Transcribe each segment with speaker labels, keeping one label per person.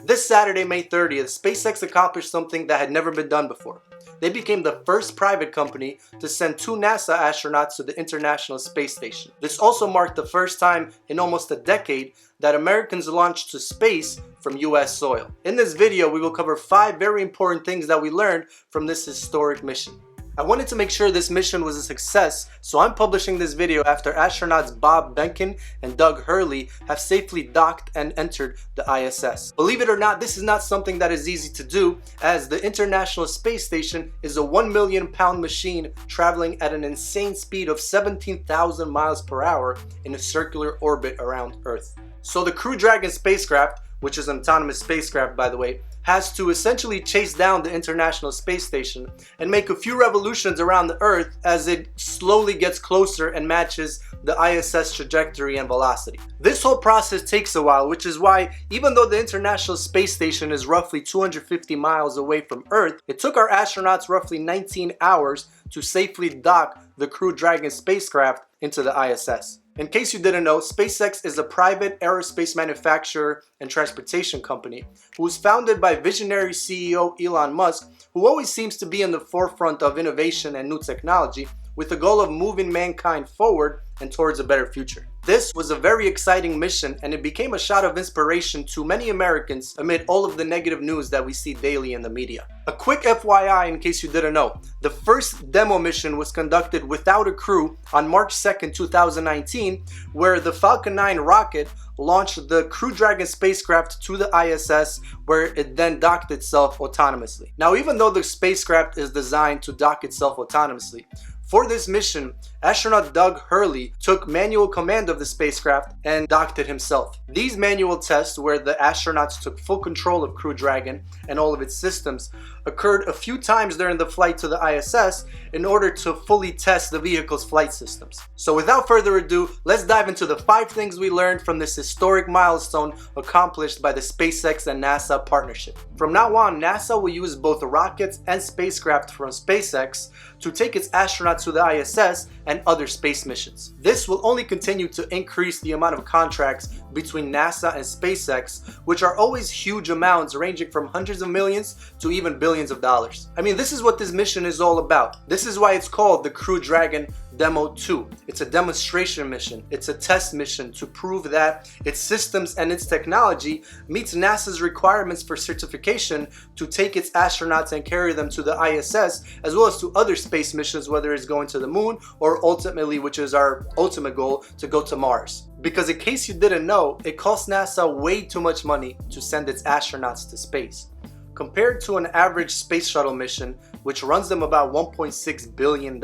Speaker 1: This Saturday, May 30th, SpaceX accomplished something that had never been done before. They became the first private company to send 2 NASA astronauts to the International Space Station. This also marked the first time in almost a decade that Americans launched to space from US soil. In this video, we will cover 5 very important things that we learned from this historic mission. I wanted to make sure this mission was a success, so I'm publishing this video after astronauts Bob Behnken and Doug Hurley have safely docked and entered the ISS. Believe it or not, this is not something that is easy to do, as the International Space Station is a 1 million pound machine traveling at an insane speed of 17,000 miles per hour in a circular orbit around Earth. So the Crew Dragon spacecraft, which is an autonomous spacecraft by the way, has to essentially chase down the International Space Station and make a few revolutions around the Earth as it slowly gets closer and matches the ISS trajectory and velocity. This whole process takes a while, which is why even though the International Space Station is roughly 250 miles away from Earth, it took our astronauts roughly 19 hours to safely dock the Crew Dragon spacecraft into the ISS. In case you didn't know, SpaceX is a private aerospace manufacturer and transportation company who was founded by visionary CEO Elon Musk, who always seems to be in the forefront of innovation and new technology with the goal of moving mankind forward and towards a better future. This was a very exciting mission, and it became a shot of inspiration to many Americans amid all of the negative news that we see daily in the media. A quick FYI in case you didn't know, the first demo mission was conducted without a crew on March 2nd, 2019, where the Falcon 9 rocket launched the Crew Dragon spacecraft to the ISS, where it then docked itself autonomously. Now, even though the spacecraft is designed to dock itself autonomously, for this mission, astronaut Doug Hurley took manual command of the spacecraft and docked it himself. These manual tests, where the astronauts took full control of Crew Dragon and all of its systems, occurred a few times during the flight to the ISS in order to fully test the vehicle's flight systems. So without further ado, let's dive into the 5 things we learned from this historic milestone accomplished by the SpaceX and NASA partnership. From now on, NASA will use both rockets and spacecraft from SpaceX to take its astronauts to the ISS and other space missions. This will only continue to increase the amount of contracts between NASA and SpaceX, which are always huge amounts ranging from hundreds of millions to even billions of dollars. I mean, this is what this mission is all about. This is why it's called the Crew Dragon Demo 2. It's a demonstration mission. It's a test mission to prove that its systems and its technology meets NASA's requirements for certification to take its astronauts and carry them to the ISS, as well as to other space missions, whether it's going to the moon or ultimately, which is our ultimate goal, to go to Mars. Because in case you didn't know, it costs NASA way too much money to send its astronauts to space. Compared to an average space shuttle mission, which runs them about $1.6 billion,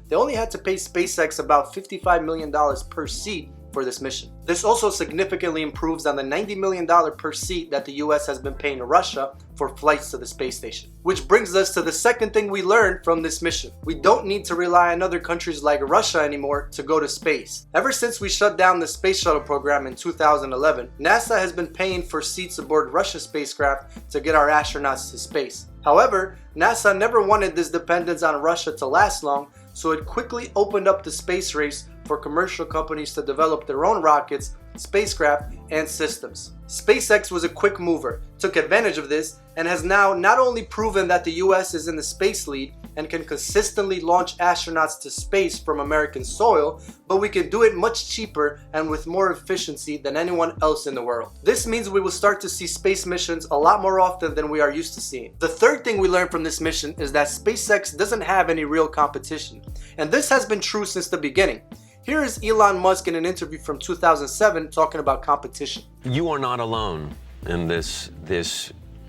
Speaker 1: they only had to pay SpaceX about $55 million per seat for this mission. This also significantly improves on the $90 million per seat that the US has been paying Russia for flights to the space station. Which brings us to the second thing we learned from this mission. We don't need to rely on other countries like Russia anymore to go to space. Ever since we shut down the space shuttle program in 2011, NASA has been paying for seats aboard Russia's spacecraft to get our astronauts to space. However, NASA never wanted this dependence on Russia to last long, so it quickly opened up the space race for commercial companies to develop their own rockets, spacecraft, and systems. SpaceX was a quick mover, took advantage of this, and has now not only proven that the US is in the space lead and can consistently launch astronauts to space from American soil, but we can do it much cheaper and with more efficiency than anyone else in the world. This means we will start to see space missions a lot more often than we are used to seeing. The third thing we learned from this mission is that SpaceX doesn't have any real competition, and this has been true since the beginning. Here is Elon Musk in an interview from 2007 talking about competition.
Speaker 2: You are not alone in this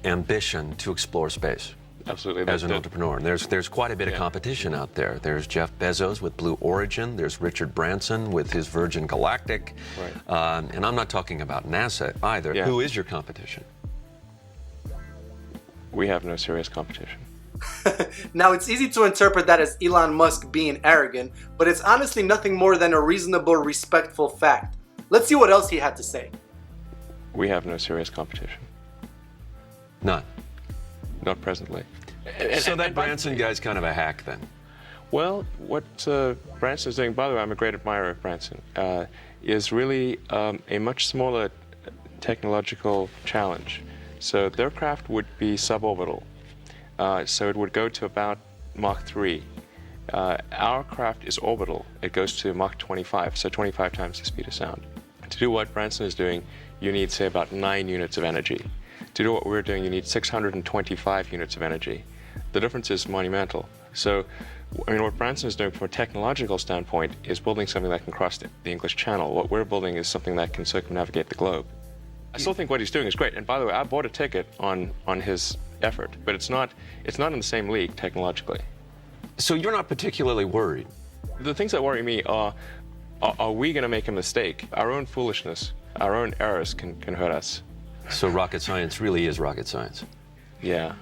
Speaker 2: ambition to explore space.
Speaker 3: Absolutely.
Speaker 2: As an entrepreneur. There's quite a bit of competition out there. There's Jeff Bezos with Blue Origin. There's Richard Branson with his Virgin Galactic.
Speaker 3: Right.
Speaker 2: And I'm not talking about NASA either.
Speaker 3: Yeah.
Speaker 2: Who is your competition?
Speaker 3: We have no serious competition.
Speaker 1: Now, it's easy to interpret that as Elon Musk being arrogant, but it's honestly nothing more than a reasonable, respectful fact. Let's see what else he had to say.
Speaker 3: We have no serious competition.
Speaker 2: None.
Speaker 3: Not presently.
Speaker 2: So that Branson guy's kind of a hack then?
Speaker 3: Well, what Branson's doing, by the way, I'm a great admirer of Branson, is really a much smaller technological challenge So their craft would be suborbital. So it would go to about Mach 3. Our craft is orbital. It goes to Mach 25, so 25 times the speed of sound. To do what Branson is doing, you need, say, about 9 units of energy. To do what we're doing, you need 625 units of energy. The difference is monumental. So, I mean, what Branson is doing from a technological standpoint is building something that can cross the English Channel. What we're building is something that can circumnavigate the globe. I still think what he's doing is great. And by the way, I bought a ticket on his effort, but it's not in the same league technologically.
Speaker 2: So you're not particularly worried?
Speaker 3: The things that worry me are we going to make a mistake? Our own foolishness, our own errors can hurt us.
Speaker 2: So rocket science really is rocket science?
Speaker 3: Yeah.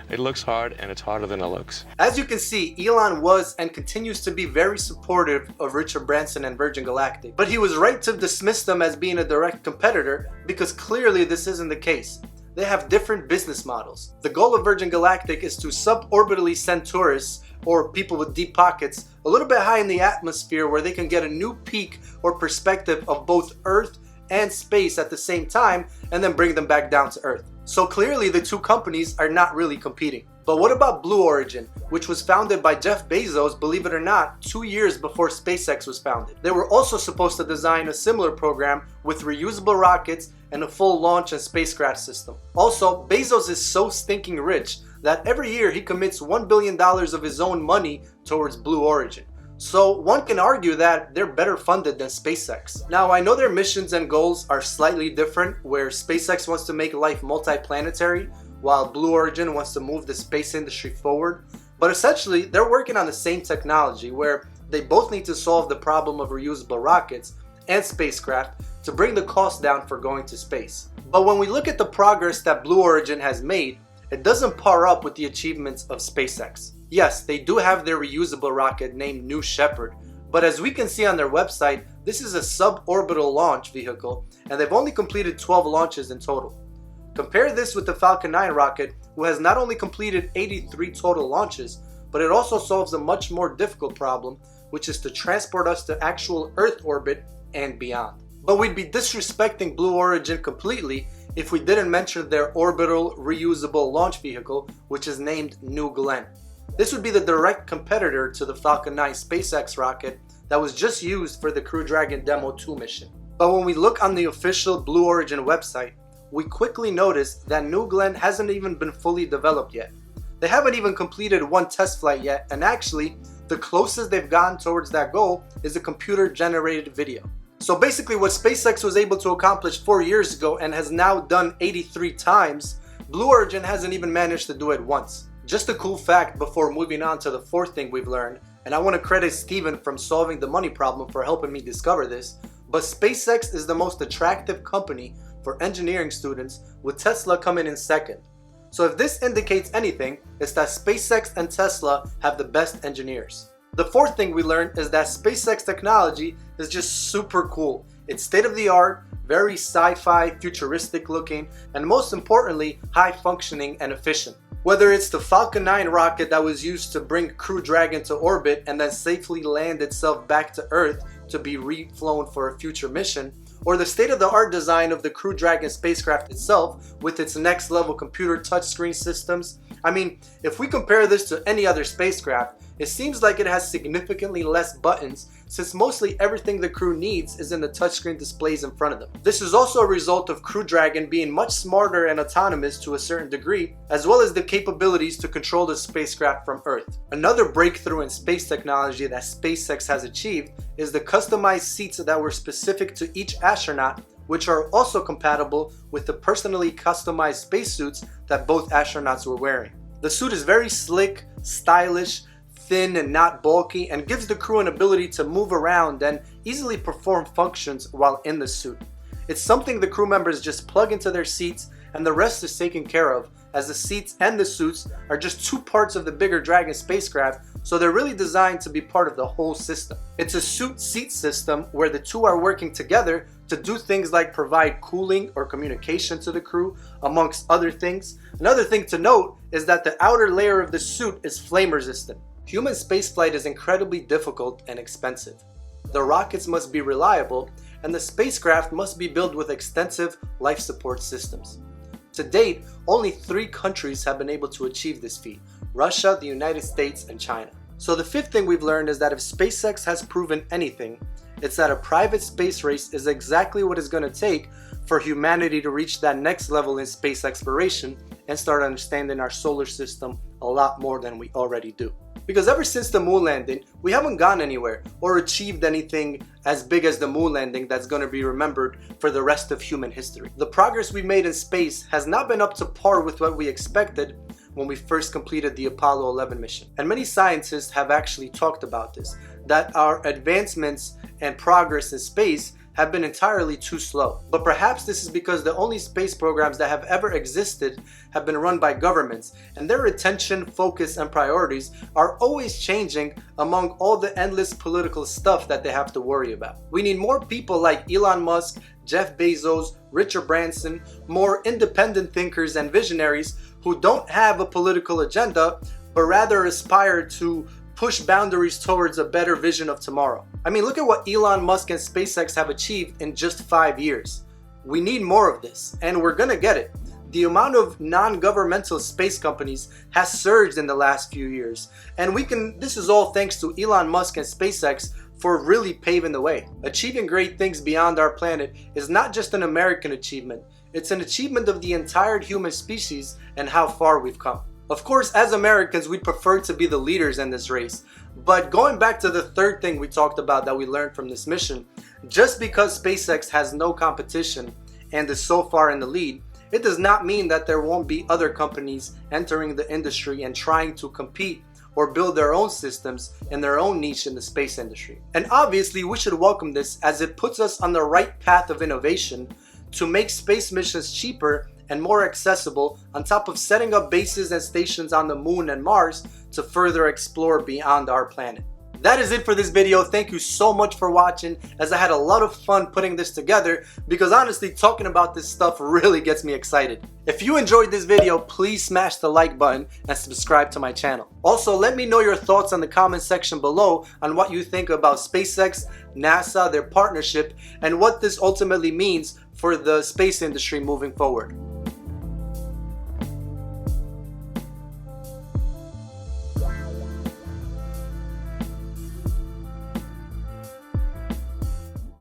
Speaker 3: It looks hard, and it's harder than it looks.
Speaker 1: As you can see, Elon was and continues to be very supportive of Richard Branson and Virgin Galactic, but he was right to dismiss them as being a direct competitor because clearly this isn't the case. They have different business models. The goal of Virgin Galactic is to suborbitally send tourists or people with deep pockets a little bit high in the atmosphere where they can get a new peek or perspective of both Earth and space at the same time and then bring them back down to Earth. So clearly the two companies are not really competing. But what about Blue Origin, which was founded by Jeff Bezos, believe it or not, 2 years before SpaceX was founded? They were also supposed to design a similar program with reusable rockets and a full launch and spacecraft system. Also, Bezos is so stinking rich that every year he commits $1 billion of his own money towards Blue Origin. So one can argue that they're better funded than SpaceX. Now, I know their missions and goals are slightly different, where SpaceX wants to make life multiplanetary, while Blue Origin wants to move the space industry forward. But essentially, they're working on the same technology, where they both need to solve the problem of reusable rockets and spacecraft to bring the cost down for going to space. But when we look at the progress that Blue Origin has made, it doesn't par up with the achievements of SpaceX. Yes, they do have their reusable rocket named New Shepard, but as we can see on their website, this is a suborbital launch vehicle, and they've only completed 12 launches in total. Compare this with the Falcon 9 rocket, who has not only completed 83 total launches, but it also solves a much more difficult problem, which is to transport us to actual Earth orbit and beyond. But we'd be disrespecting Blue Origin completely if we didn't mention their orbital reusable launch vehicle, which is named New Glenn. This would be the direct competitor to the Falcon 9 SpaceX rocket that was just used for the Crew Dragon Demo 2 mission. But when we look on the official Blue Origin website, we quickly notice that New Glenn hasn't even been fully developed yet. They haven't even completed one test flight yet, and actually, the closest they've gotten towards that goal is a computer-generated video. So basically what SpaceX was able to accomplish 4 years ago and has now done 83 times, Blue Origin hasn't even managed to do it once. Just a cool fact before moving on to the fourth thing we've learned, and I want to credit Steven from solving the money problem for helping me discover this, but SpaceX is the most attractive company for engineering students, with Tesla coming in second. So if this indicates anything, it's that SpaceX and Tesla have the best engineers. The fourth thing we learned is that SpaceX Technology is just super cool. It's state-of-the-art, very sci-fi, futuristic looking, and most importantly, high functioning and efficient. Whether it's the Falcon 9 rocket that was used to bring Crew Dragon to orbit and then safely land itself back to Earth to be reflown for a future mission, or the state-of-the-art design of the Crew Dragon spacecraft itself with its next-level computer touchscreen systems. I mean, if we compare this to any other spacecraft, it seems like it has significantly less buttons, since mostly everything the crew needs is in the touchscreen displays in front of them. This is also a result of Crew Dragon being much smarter and autonomous to a certain degree, as well as the capabilities to control the spacecraft from Earth. Another breakthrough in space technology that SpaceX has achieved is the customized seats that were specific to each astronaut, which are also compatible with the personally customized spacesuits that both astronauts were wearing. The suit is very slick, stylish, thin and not bulky, and gives the crew an ability to move around and easily perform functions while in the suit. It's something the crew members just plug into their seats and the rest is taken care of, as the seats and the suits are just two parts of the bigger Dragon spacecraft, so they're really designed to be part of the whole system. It's a suit-seat system where the two are working together to do things like provide cooling or communication to the crew, amongst other things. Another thing to note is that the outer layer of the suit is flame resistant. Human spaceflight is incredibly difficult and expensive. The rockets must be reliable, and the spacecraft must be built with extensive life support systems. To date, only 3 countries have been able to achieve this feat: Russia, the United States, and China. So the 5th thing we've learned is that if SpaceX has proven anything, it's that a private space race is exactly what it's going to take for humanity to reach that next level in space exploration and start understanding our solar system a lot more than we already do. Because ever since the moon landing, we haven't gone anywhere or achieved anything as big as the moon landing that's going to be remembered for the rest of human history. The progress we've made in space has not been up to par with what we expected when we first completed the Apollo 11 mission. And many scientists have actually talked about this, that our advancements and progress in space have been entirely too slow. But perhaps this is because the only space programs that have ever existed have been run by governments, and their attention, focus, and priorities are always changing among all the endless political stuff that they have to worry about. We need more people like Elon Musk, Jeff Bezos, Richard Branson, more independent thinkers and visionaries who don't have a political agenda, but rather aspire to push boundaries towards a better vision of tomorrow. I mean, look at what Elon Musk and SpaceX have achieved in just 5 years. We need more of this, and we're gonna get it. The amount of non-governmental space companies has surged in the last few years, and this is all thanks to Elon Musk and SpaceX for really paving the way. Achieving great things beyond our planet is not just an American achievement, it's an achievement of the entire human species and how far we've come. Of course, as Americans, we'd prefer to be the leaders in this race. But going back to the 3rd thing we talked about that we learned from this mission, just because SpaceX has no competition and is so far in the lead, it does not mean that there won't be other companies entering the industry and trying to compete or build their own systems in their own niche in the space industry. And obviously, we should welcome this as it puts us on the right path of innovation to make space missions cheaper and more accessible, on top of setting up bases and stations on the moon and Mars to further explore beyond our planet. That is it for this video. Thank you so much for watching, as I had a lot of fun putting this together, because honestly, talking about this stuff really gets me excited. If you enjoyed this video, please smash the like button and subscribe to my channel. Also, let me know your thoughts in the comment section below on what you think about SpaceX, NASA, their partnership, and what this ultimately means for the space industry moving forward.